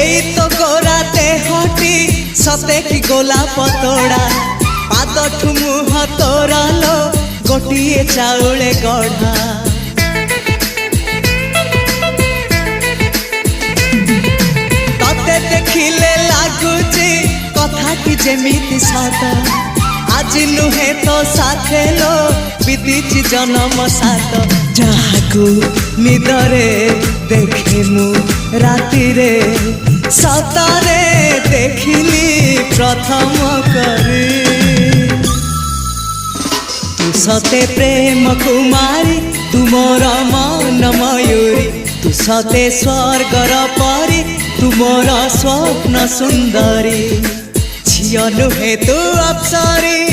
एई तो गोरा देहटी सते कि गोलाप तोड़ा पाद मुह तोरा लो गोटिए चाउले गढ़ा तते देखिले लागुची कथाटी जेमिति सत आज नुहे तो साथे लो बीतीची जन्म सात जहाकू निदरे देखे मु राति रे सतरे देखिली प्रथम करी तू सते प्रेम कुमारी तू मोर मन मयूरी तू सते स्वर्गर परी तू मोर स्वप्न सुंदरी झियो नुहे तू अप्सरी।